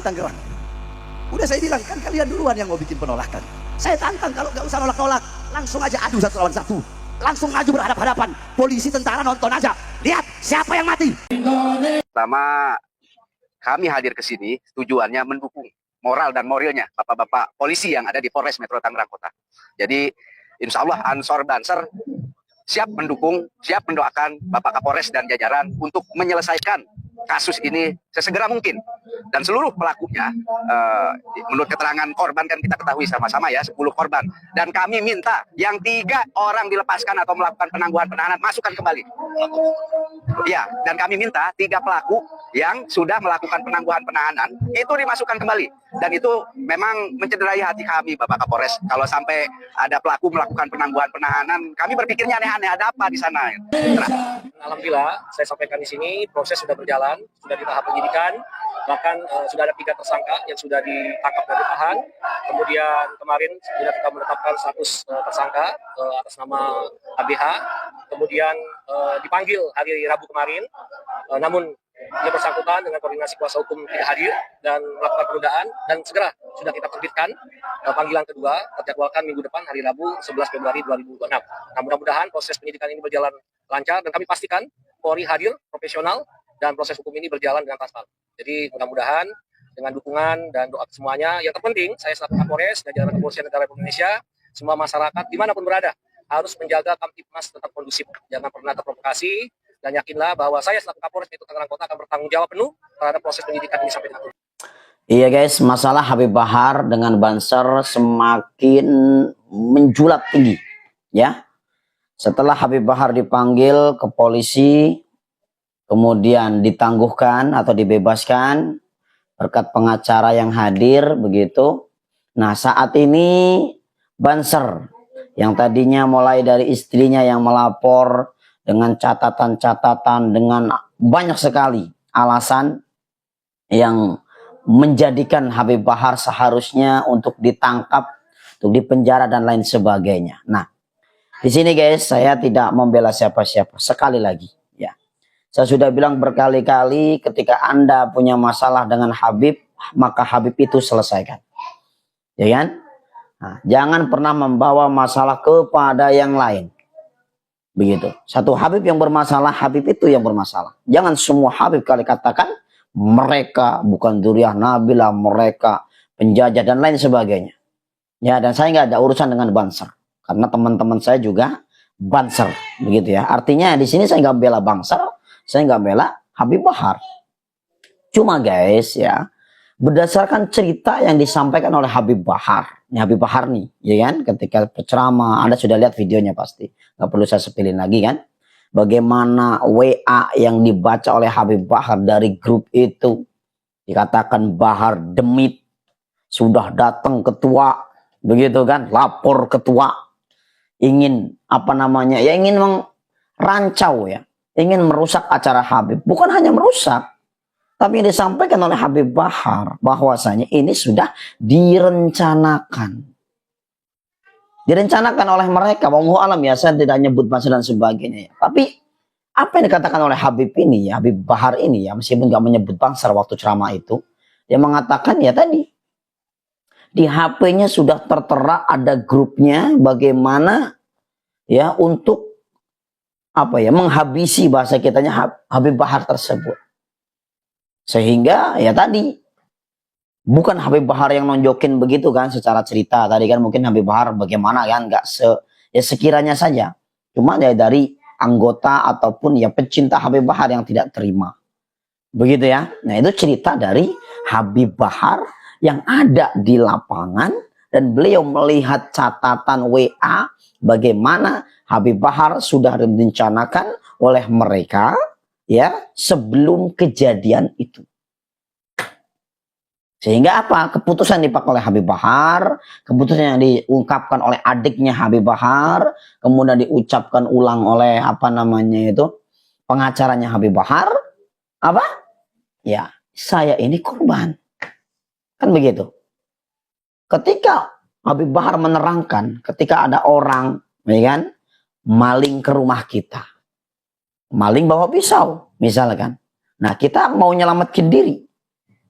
Tangerang. Udah saya bilang, kan kalian duluan yang mau bikin penolakan. Saya tantang, kalau nggak usah nolak-nolak, langsung aja adu satu lawan satu. Langsung maju berhadap-hadapan. Polisi, tentara, nonton aja. Lihat siapa yang mati. Pertama, kami hadir ke sini tujuannya mendukung moral dan moralnya bapak-bapak polisi yang ada di Polres Metro Tangerang Kota. Jadi, insya Allah Ansor Banser siap mendukung, siap mendoakan Bapak Kapolres dan jajaran untuk menyelesaikan kasus ini sesegera mungkin. Dan seluruh pelakunya, menurut keterangan korban kan kita ketahui sama-sama ya, 10 korban. Dan kami minta yang 3 orang dilepaskan atau melakukan penangguhan penahanan, masukkan kembali. Ya, dan kami minta 3 pelaku yang sudah melakukan penangguhan penahanan, itu dimasukkan kembali. Dan itu memang mencederai hati kami, Bapak Kapolres. Kalau sampai ada pelaku melakukan penangguhan penahanan, kami berpikirnya aneh-aneh, ada apa di sana? Alhamdulillah, saya sampaikan di sini proses sudah berjalan, sudah di tahap penyidikan, bahkan sudah ada 3 tersangka yang sudah ditangkap dan ditahan. Kemudian kemarin sudah kita menetapkan status tersangka atas nama ABH. Kemudian dipanggil hari Rabu kemarin, namun dia bersangkutan dengan koordinasi kuasa hukum tidak hadir dan melakukan penundaan, dan segera sudah kita terbitkan panggilan kedua terjadwalkan minggu depan hari Rabu 11 Februari 2026. Nah, mudah-mudahan proses penyidikan ini berjalan lancar dan kami pastikan Polri hadir profesional dan proses hukum ini berjalan dengan transparan. Jadi mudah-mudahan dengan dukungan dan doa semuanya, yang terpenting saya selaku Kapolres dan jajaran Kepolisian Negara Republik Indonesia, semua masyarakat dimanapun berada harus menjaga Kamtibmas tetap kondusif, jangan pernah terprovokasi, dan yakinlah bahwa saya selaku Kapolres Metro Tangerang Kota akan bertanggung jawab penuh terhadap proses penyidikan ini sampai dengan. Iya guys, masalah Habib Bahar dengan Banser semakin menjulat tinggi ya. Setelah Habib Bahar dipanggil ke polisi, kemudian ditangguhkan atau dibebaskan berkat pengacara yang hadir begitu. Nah, saat ini Banser yang tadinya mulai dari istrinya yang melapor dengan catatan-catatan, dengan banyak sekali alasan yang menjadikan Habib Bahar seharusnya untuk ditangkap, untuk dipenjara dan lain sebagainya. Nah, di sini guys, saya tidak membela siapa-siapa. Sekali lagi, ya, saya sudah bilang berkali-kali, ketika Anda punya masalah dengan Habib, maka Habib itu selesaikan, ya kan? Nah, jangan pernah membawa masalah kepada yang lain. Begitu. Satu Habib yang bermasalah, Habib itu yang bermasalah. Jangan semua Habib kali katakan mereka bukan dzurriyyah Nabi lah, mereka penjajah dan lain sebagainya. Ya, dan saya nggak ada urusan dengan Banser karena teman-teman saya juga Banser, begitu ya. Artinya di sini saya nggak bela Banser, saya nggak bela Habib Bahar. Cuma guys ya, berdasarkan cerita yang disampaikan oleh Habib Bahar, ini Habib Bahar nih, ya kan, ketika berceramah, Anda sudah lihat videonya pasti, nggak perlu saya sepilin lagi kan, bagaimana WA yang dibaca oleh Habib Bahar dari grup itu, dikatakan Bahar demit, sudah datang ketua, begitu kan, lapor ketua, ingin apa namanya, ya ingin merancau ya, ingin merusak acara Habib, bukan hanya merusak, tapi yang disampaikan oleh Habib Bahar bahwasanya ini sudah direncanakan. Direncanakan oleh mereka. Wallahu alam ya, saya tidak nyebut masa dan sebagainya. Tapi apa yang dikatakan oleh Habib ini ya, Habib Bahar ini ya, meskipun nggak menyebut Banser waktu ceramah itu, dia mengatakan ya tadi di HP-nya sudah tertera ada grupnya bagaimana ya untuk apa ya, menghabisi bahasa kitanya Habib Bahar tersebut. Sehingga ya tadi bukan Habib Bahar yang nonjokin begitu kan secara cerita. Tadi kan mungkin Habib Bahar bagaimana kan, nggak ya sekiranya saja. Cuma ya dari anggota ataupun ya pecinta Habib Bahar yang tidak terima. Begitu ya. Nah, itu cerita dari Habib Bahar yang ada di lapangan dan beliau melihat catatan WA bagaimana Habib Bahar sudah direncanakan oleh mereka ya sebelum kejadian itu. Sehingga apa? Keputusan dipakai oleh Habib Bahar, keputusan yang diungkapkan oleh adiknya Habib Bahar, kemudian diucapkan ulang oleh apa namanya itu pengacaranya Habib Bahar, apa? Ya, saya ini korban. Kan begitu. Ketika Habib Bahar menerangkan, ketika ada orang, ya kan, maling ke rumah kita. Maling bawa pisau, misalkan. Nah, kita mau nyelamatin diri.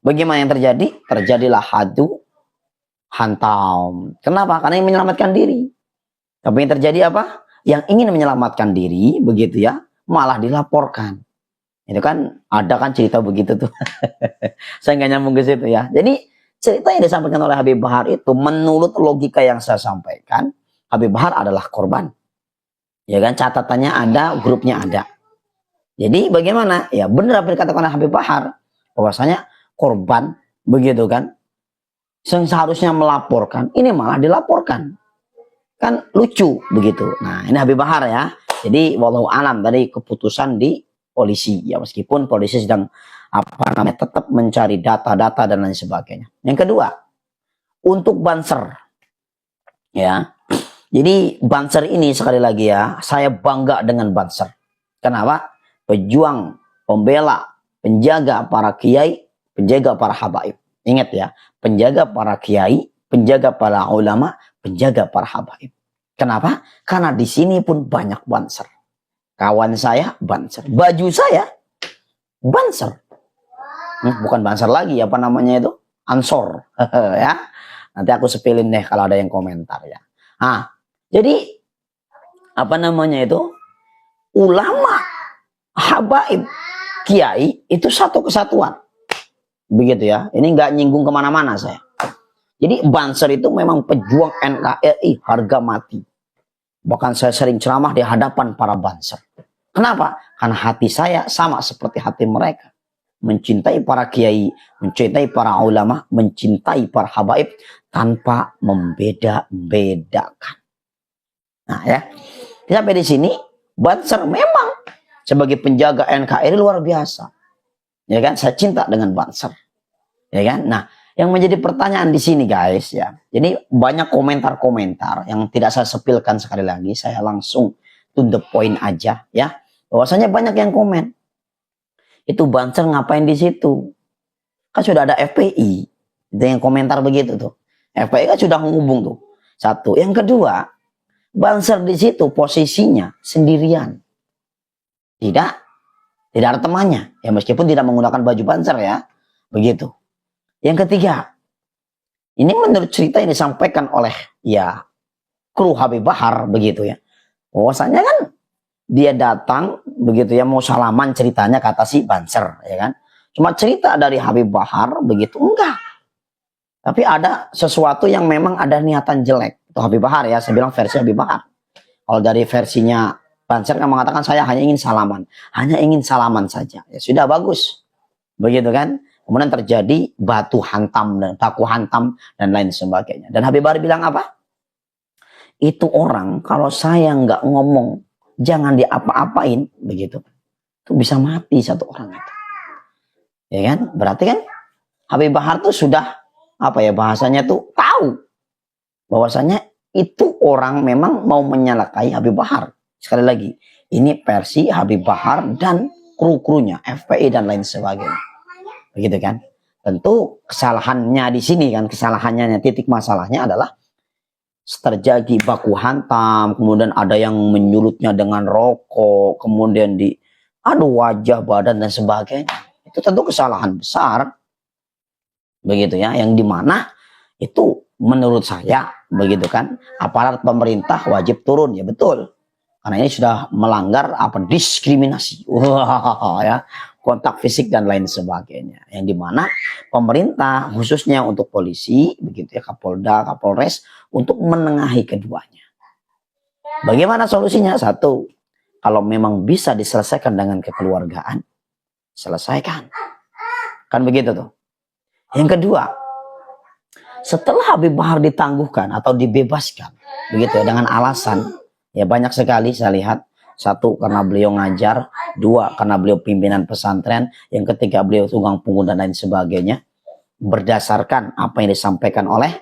Bagaimana yang terjadi? Terjadilah adu hantam. Kenapa? Karena yang menyelamatkan diri. Tapi yang terjadi apa? Yang ingin menyelamatkan diri, begitu ya, malah dilaporkan. Itu kan ada kan cerita begitu tuh. Saya nggak nyambung ke situ ya. Jadi cerita yang disampaikan oleh Habib Bahar itu menurut logika yang saya sampaikan, Habib Bahar adalah korban. Ya kan, catatannya ada, grupnya ada. Jadi bagaimana? Ya benar apa yang dikatakan oleh Habib Bahar, bahwasanya korban, begitu kan, seharusnya melaporkan, ini malah dilaporkan. Kan lucu begitu. Nah, ini Habib Bahar ya. Jadi wallahu alam dari keputusan di polisi ya, meskipun polisi sedang tetap mencari data-data dan lain sebagainya. Yang kedua, untuk Banser ya. Jadi Banser ini sekali lagi ya, saya bangga dengan Banser. Kenapa? Pejuang, pembela, penjaga para kiai, penjaga para habaib. Ingat ya, penjaga para kiai, penjaga para ulama, penjaga para habaib. Kenapa? Karena di sini pun banyak Banser. Kawan saya Banser, baju saya Banser, bukan Banser lagi, apa namanya itu, Ansor. Ya, nanti aku sepilin deh kalau ada yang komentar ya. Nah, jadi apa namanya itu, ulama, habaib, kiai itu satu kesatuan, begitu ya. Ini nggak nyinggung kemana-mana saya. Jadi Banser itu memang pejuang NKRI harga mati. Bahkan saya sering ceramah di hadapan para Banser. Kenapa? Karena hati saya sama seperti hati mereka. Mencintai para kiai, mencintai para ulama, mencintai para habaib tanpa membeda-bedakan. Nah ya, sampai di sini Banser memang sebagai penjaga NKRI luar biasa. Ya kan, saya cinta dengan Banser. Ya kan? Nah, yang menjadi pertanyaan di sini guys ya. Jadi banyak komentar-komentar yang tidak saya sepilkan sekali lagi. Saya langsung to the point aja ya. Bahwasanya banyak yang komen. Itu Banser ngapain di situ? Kan sudah ada FPI. Itu yang komentar begitu tuh. FPI kan sudah menghubung tuh. Satu. Yang kedua, Banser di situ posisinya sendirian. Tidak ada temannya. Ya meskipun tidak menggunakan baju Banser ya. Begitu. Yang ketiga, ini menurut cerita yang disampaikan oleh ya kru Habib Bahar begitu ya. Bahwasanya kan dia datang begitu ya, mau salaman ceritanya kata si Banser ya kan. Cuma cerita dari Habib Bahar begitu enggak. Tapi ada sesuatu yang memang ada niatan jelek. Itu Habib Bahar ya, saya bilang versi Habib Bahar. Kalau dari versinya Banser kan mengatakan saya hanya ingin salaman. Hanya ingin salaman saja. Ya sudah bagus. Begitu kan? Kemudian terjadi baku hantam dan lain sebagainya. Dan Habib Bahar bilang apa? Itu orang kalau saya nggak ngomong, jangan diapa-apain, begitu. Itu bisa mati satu orang itu. Ya kan? Berarti kan Habib Bahar tuh sudah apa ya bahasanya tuh tahu bahwasanya itu orang memang mau menyalakai Habib Bahar. Sekali lagi, ini versi Habib Bahar dan kru-krunya, FPI dan lain sebagainya. Begitu kan? Tentu kesalahannya di sini kan, kesalahannya titik masalahnya adalah terjadi baku hantam, kemudian ada yang menyulutnya dengan rokok, kemudian wajah, badan dan sebagainya. Itu tentu kesalahan besar. Begitu ya, yang dimana itu menurut saya begitu kan, aparat pemerintah wajib turun ya betul. Karena ini sudah melanggar diskriminasi. Wah, ya. Kontak fisik dan lain sebagainya, yang dimana pemerintah khususnya untuk polisi begitu ya, Kapolda, Kapolres untuk menengahi keduanya. Bagaimana solusinya? Satu, kalau memang bisa diselesaikan dengan kekeluargaan, selesaikan, kan begitu tuh. Yang kedua, setelah Habib Bahar ditangguhkan atau dibebaskan begitu ya, dengan alasan ya banyak sekali saya lihat. Satu, karena beliau ngajar. Dua, karena beliau pimpinan pesantren. Yang ketiga, beliau tunggang punggung dan lain sebagainya. Berdasarkan apa yang disampaikan oleh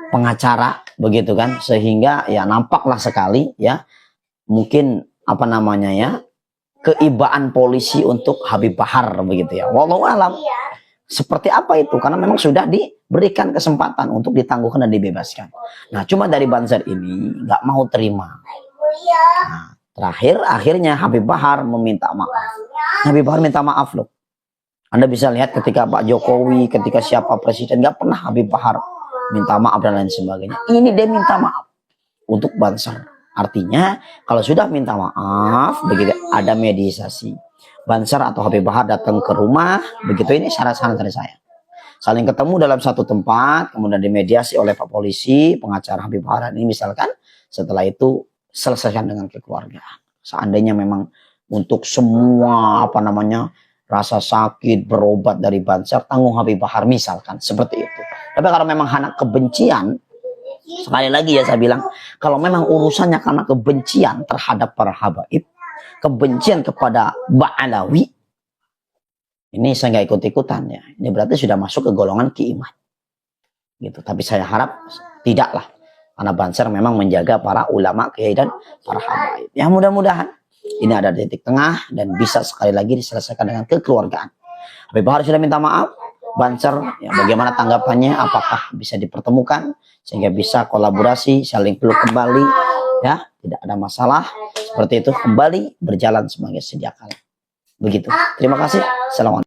pengacara, begitu kan. Sehingga ya nampaklah sekali ya, mungkin apa namanya ya, keibaan polisi untuk Habib Bahar begitu ya. Wallahu alam. Seperti apa itu? Karena memang sudah diberikan kesempatan untuk ditangguhkan dan dibebaskan. Nah, cuma dari Banser ini nggak mau terima. Nah, akhirnya Habib Bahar meminta maaf. Habib Bahar minta maaf loh. Anda bisa lihat ketika Pak Jokowi, ketika siapa presiden, nggak pernah Habib Bahar minta maaf dan lain sebagainya. Ini dia minta maaf untuk Banser. Artinya kalau sudah minta maaf, begitu ada mediasi. Banser atau Habib Bahar datang ke rumah, begitu ini syarat-syarat dari saya. Saling ketemu dalam satu tempat, kemudian dimediasi oleh Pak Polisi, pengacara Habib Bahar ini misalkan, setelah itu selesaikan dengan kekeluargaan. Seandainya memang untuk semua rasa sakit berobat dari Banser, tanggung Habib Bahar misalkan seperti itu. Tapi kalau memang anak kebencian, sekali lagi ya saya bilang, kalau memang urusannya karena kebencian terhadap para habaib, kebencian kepada Ba'alawi, ini saya nggak ikut-ikutan ya. Ini berarti sudah masuk ke golongan keiman. Gitu. Tapi saya harap tidaklah, karena Banser memang menjaga para ulama kiai dan para habaib. Ya mudah-mudahan ini ada titik tengah dan bisa sekali lagi diselesaikan dengan kekeluargaan. Habib Bahar sudah minta maaf, Banser ya bagaimana tanggapannya, apakah bisa dipertemukan sehingga bisa kolaborasi, saling peluk kembali ya, tidak ada masalah seperti itu, kembali berjalan sebagai sedia kala. Begitu. Terima kasih. Assalamualaikum.